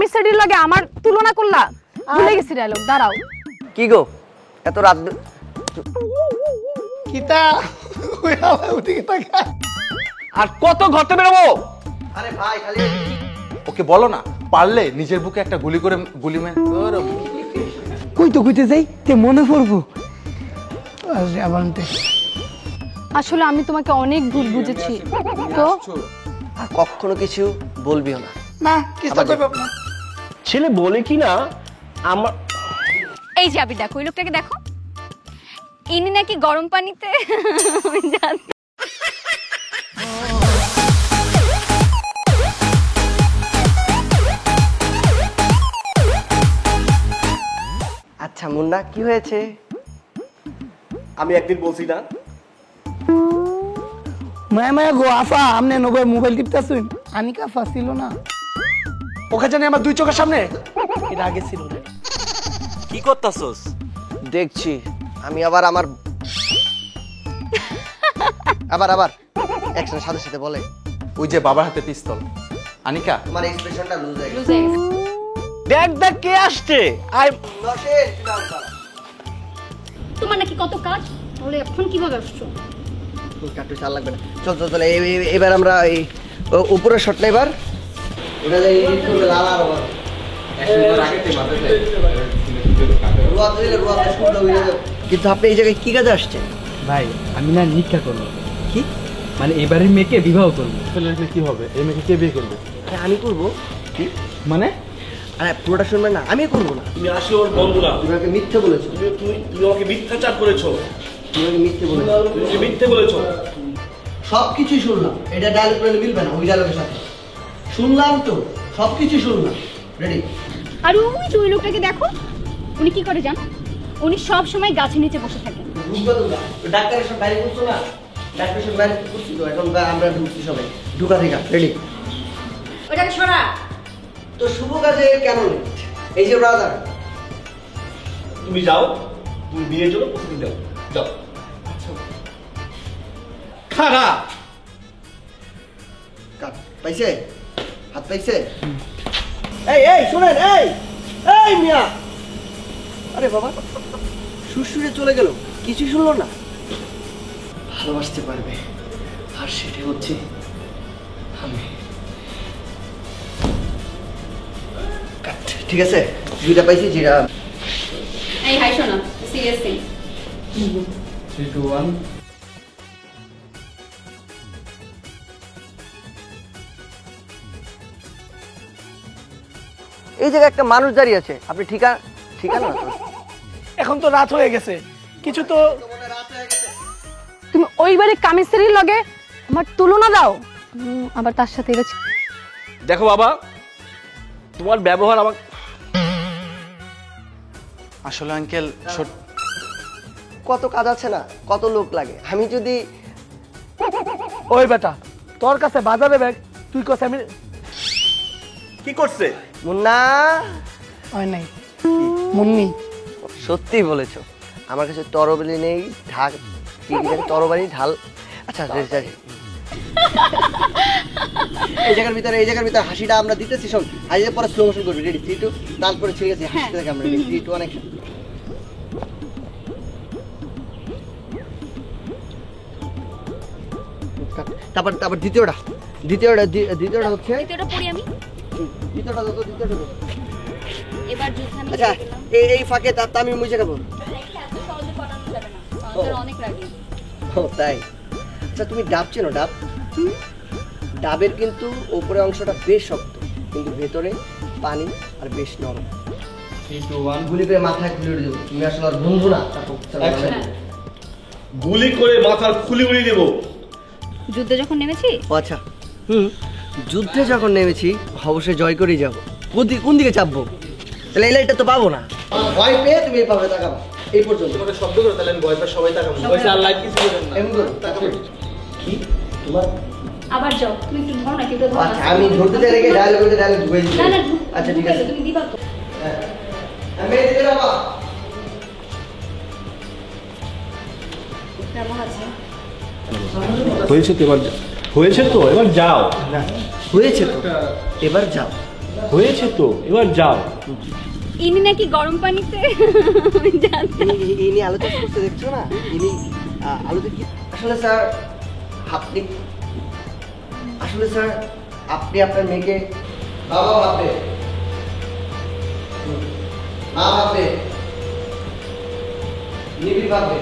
কামিজের লগে আমার তুলনা করলা? ভুলে গেছি ডায়লগ, দাঁড়াও। কি গো এত রাত কিতা ওই আমার ওদিকে তাকা। আর কত ঘরতে বেরোবো? আরে ভাই খালি ওকে বলো না, পারলে নিজের বুকে একটা গুলি করে গুলি মেরে কইতে যাই তে মনে পড়বো। আরে আবান্তে আসলে আমি তোমাকে অনেক ভুল বুঝেছি তো। আর কখনো কিছু বলবিও না। না কিছু কইব না। ছেলে বলে কি না আমার এই যে আবির দেখো, ওই লোকটাকে দেখো, ইনি নাকি গরম পানিতে জানতো। আচ্ছা মুন্না কি হয়েছে? আমি একদিন বলছি না মায়া মায়া গো আফা আমনে নগে মোবাইল টিপতাছুন, আনিকা আফা ছিল না ওকে জানি আমার দুই চোখের সামনে, এর আগে ছিল না। কি করতাছস? দেখছি আমি আবার আবার একসাথে সাথে সাথে বলে ওই যে বাবার হাতে পিস্তল। আনিকা তোমার এক্সপ্রেশনটা লুজ হয়ে গেছে। লুজ হয়ে গেছে। দেখ দেখ কে আসছে। আই তোমার নাকি কত কাজ, তাহলে এখন কিভাবে আসছো? কাটু চাল লাগবে না। চল চল চল এবার আমরা এই উপরের শটটা এবার এটা যে এডিট করবে লাল আর ওভার কিন্তু আপনি এই জায়গায় কি কাজে আসছেন? ভাই আমি না নিকা করবো, কি মানে এবারের মেয়েকে বিবাহ করবো। কি হবে? এই মেয়েকে কে বিয়ে করবে? আরে আমি করবো। কি মানে? আরে পুরোটা শুনবেন না, আমি করবো না। তুমি আসলে ওর বন্ধু না, তুমি আমাকে মিথ্যে বলেছো। তুমি আমাকে মিথ্যাচার করেছো, তুমি আমাকে মিথ্যে বলেছো। তুমি মিথ্যে বলেছো। সবকিছু শুনলাম, এটা ডায়লগ করে মিলবে না ওই ডায়লগের সাথে। শুনলাম তো সবকিছু শুনলাম। রেডি? আর ওই যে ওই লোকটাকে দেখো, উনি কি করে জানো? উনি সব সময় গাছের নিচে বসে থাকেন। বুঝবা তোমরা? ডাক্তারের সব বাইরে করছো না, ডাক্তারের সব বাইরে করছি তো, এখন আমরা ঢুকছি সবাই। ঢুকা থেকে রেডি? ওটাকে সরা। তো শুভ কাজে কেন নেই? এই যে ব্রাদার, তুমি যাও, তুমি বিয়ের জন্য প্রস্তুতি দাও, যাও। খারাপ কাট পাইছে, হাত পাইছে। এই শুনেন, এই মিয়া, আরে বাবা সুরসুরে চলে গেল, কিছু শুনলো না। ভালোবাসতে পারবে, আর সেটা হচ্ছে আমি। কাট, ঠিক আছে, দুইটা পাইছি যেটা। এই হাই শোনো, সিরিয়াসলি 3 2 1 এই জায়গায় একটা মানুষ দাঁড়িয়ে আছে, আপনি ঠিকানা না তো? এখন তো রাত হয়ে গেছে, কিছু তো তুমি ওইবারে কামিজের লগে আমার তুলনা দাও, আবার তার সাথে এটা দেখো বাবা, তোমার ব্যবহার আমার আসলে আঙ্কেল কত কাজ আছে না, কত লোক লাগে। আমি যদি ওই বেটা তোর কাছে বাজারে ব্যাগ, তুই কস আমি কি করছে? মুন্না হয় নাই মুন্নি। সত্যি বলেছো, আমার কাছে তরবারি নেই, তরবারি ঢাল। আচ্ছা এই জায়গার ভিতরে হাসিটা আমরা দিতেছি সব, হাসিতে পরে স্লো মোশন করবি। রেডি? 3 2, তারপরে ঠিক আছে হাসিতে থাকি আমরা। রেডি? 3 2 1 তারপর দ্বিতীয়টা হচ্ছে দ্বিতীয়টা পড়ি আমি। দ্বিতীয়টা দাও। এবার যুদ্ধ আমি আচ্ছা এই ফাঁকে তার আমি মুছে খাবো। এত সহজে পটানো যাবে না, আমাদের অনেক রাগী। ও তাই? আচ্ছা তুমি ডাব চেনো? ডাবের কিন্তু উপরে অংশটা বেশ শক্ত, কিন্তু ভেতরে পানি আর বেশ নরম। 3 2 1 গুলি করে মাথায় খুলে দেবো, তুমি আসলে আর বন্ধু না। গুলি করে মাথার খুলি উড়িয়ে দেবো। যুদ্ধে যখন নেমেছি, আচ্ছা যুদ্ধে যখন নেমেছি অবশ্যই জয় করেই যাবো। কোন দিকে চাপবো? তাহলে এই লাইটটা তো পাবো না, ভয় পেয়ে তুমি এই পাবে তাকাবো। এই পর্যন্ত শব্দ করে তাহলে আমি ভয় পাই, সবাই তাকাবো। আর লাইট কিছু করবেন না। এমন করো, তাকাবো। কি তোমার? আবার যাও, তুমি একটু ধরো না, কেউ ধরো। আচ্ছা আমি ধরতে চাই রেখে ডায়লগ ঢুকে দিচ্ছি। না আচ্ছা ঠিক আছে, তুমি দিবা তো। আমি দিতে যাবো। কেমন আছে? হয়েছে তো, এবার যাও। হয়েছে তো, এবার যাও। হয়েছে তো, এবার যাও। ইনি নাকি গরম পানিতে আমি জানতাম। ইনি আলোতে করতে দেখছো না, ইনি আলোতে কি আসলে স্যার আপনি আপনি আপনার মেয়েকে বাবা ভাববে মা ভাববে নিবিড় ভাববে।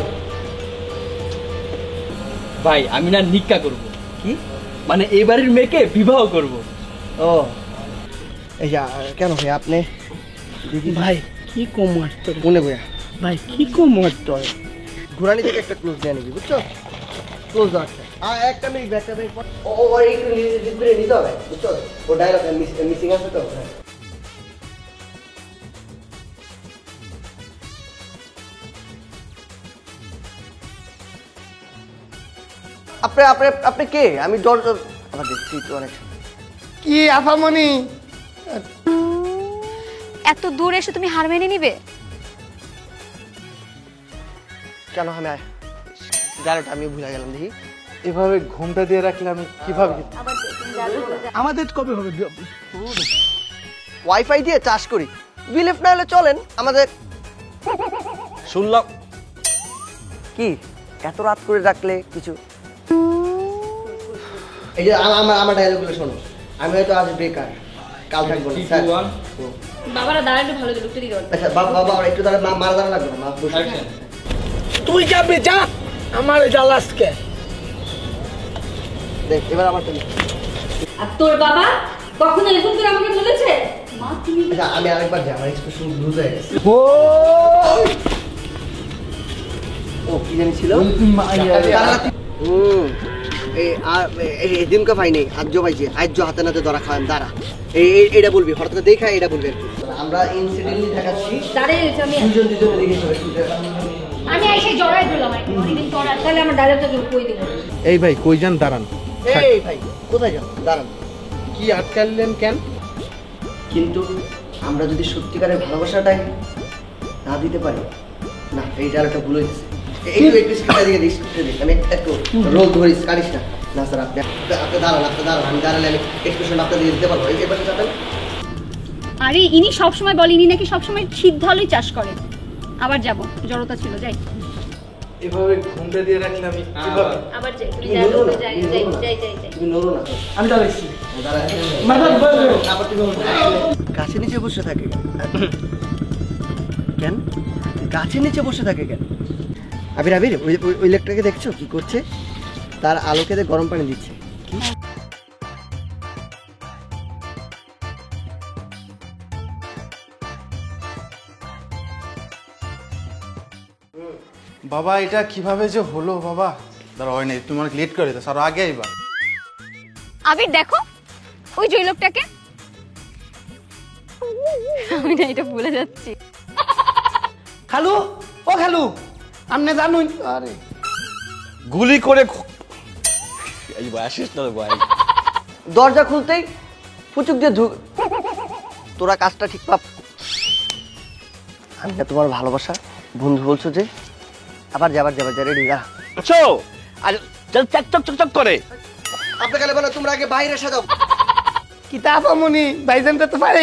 ভাই আমি না নিকা করব। কি মানে এই বাড়ির মেয়েকে বিবাহ করব। ও এই যা কেন ভাই আপনি ভাই কি কমার তোর মনে বইয়া ভাই কি কমার তোর ঘোরানি থেকে একটা ক্লোজ দেয় নাকি বুঝছো, ক্লোজ দেওয়া একটা মিনিট একটা মিনিট ও একটু ঘুরে নিতে হবে বুঝছো, ও ডায়লগ মিসিং আছে তো। আপনি আপনি আপনি কে? আমি ডর আবার দেখছি তো অনেক। কি আফামনি এত দূর এসে তুমি হার মেনে নিবে? কেন আমি ডায়লগটা আমি ভুলে গেলাম দেখি। এভাবে ঘুমটা দিয়ে রাখলে আমি কিভাবে আমাদের কবে হবে ওয়াইফাই দিয়ে চাষ করি, বিলিভ না হলে চলেন আমাদের। শুনলাম কি এত রাত করে রাখলে কিছু এই যে আমার ডায়লগগুলো শোনো। আমি হয়তো আজ বেকার, কাল থাকবো না স্যার। বাবারা দাঁড়ালে ভালো লুকটা দিতে পারবে। আচ্ছা বাবা একটু দাঁড়া, মারা দাঁড়া লাগবে না, মা বসে। তুই যাবে যা আমার জ্বালাসকে দেখ এবার আমার তুমি। আর তোর বাবা কখনো এরকম করে আমাকে বলেছে? মা তুমি আচ্ছা আমি আরেকবার যাই, আমার এক্সপ্রেশন লুজ হয়ে গেছে। ও ও কি জানি ছিল এই দিনকা পাই নেই আজ্য পাইছি, আজ্য হাতে নাতে ধরা খাওয়ান দাঁড়া। এইটা বলবি হঠাৎ করে দেখা, এটা বলবি আর কি। আমরা ইনসিডেন্টলি দেখাচ্ছি দাঁড়িয়ে রয়েছে, আমি দুজনে দেখে আমি এসে জড়াই দিলাম আর কি, অনেকদিন পর আর তাহলে আমার ডায়লগটা কই দেবো। এই ভাই কই যান? দাঁড়ান। এই ভাই কোথায় যাও? দাঁড়ান। কি আটকালেন কেন? কিন্তু আমরা যদি সত্যিকারের ভালোবাসাটাই না দিতে পারি না, এই ডায়লগটা ভুল হয়েছে। একটু স্ক্রিপ্টটা দিকে দিস, আমি একটু রোল ধরিস কারিস না। না স্যার আপনি দাঁড়ান, আমি দাঁড়ালে আমি এক্সপ্রেশন আপনার দিকে দিতে পারবো। এই পাশে যাবেন। আরে ইনি সবসময় বলে, ইনি নাকি সবসময় শীত হলেই চাষ করে। আবার যাব, জড়তা ছিল, যাই এভাবে ঘুমটা দিয়ে রাখলে আমি কিভাবে? আবার যাই, তুমি তুমি যাও, নড়ো না, যাই তুমি যাই নড়ো না। যাই যাই যাই। তুমি নড়ো না। আমি দাঁড়াইছি গাছের নিচে বসে থাকে কেন? গাছের নিচে বসে থাকে কেন? আবির আবির ওই লোকটাকে দেখছো কি করছে? তার আলোকে গরম পানি দিচ্ছে। কি বাবা এটা কিভাবে যে হলো বাবা? দাঁড়া হয় নাই, তুমি অনেক লেট করে দিতে, স্যার আগে আইবা। আবির দেখো ওই যে ওই লোকটাকে। আমি না এটা ভুলে যাচ্ছি। খালু ও খালু আপনি জানুন আরে গুলি করে এই ভাই আসিস না ভাই। দরজা খুলতেই ফুচুক দিয়ে তোরা কাজটা ঠিক পাপ। আমি না তোমার ভালোবাসা বন্ধু বলছো যে, আবার যাবার রেডি যা। চো আর চল চক চক চক চক করে। আপনি গেলে বলো তোমরা আগে বাইরে সাজাও। কিতাব আমনি ভাইজানটা তো পারে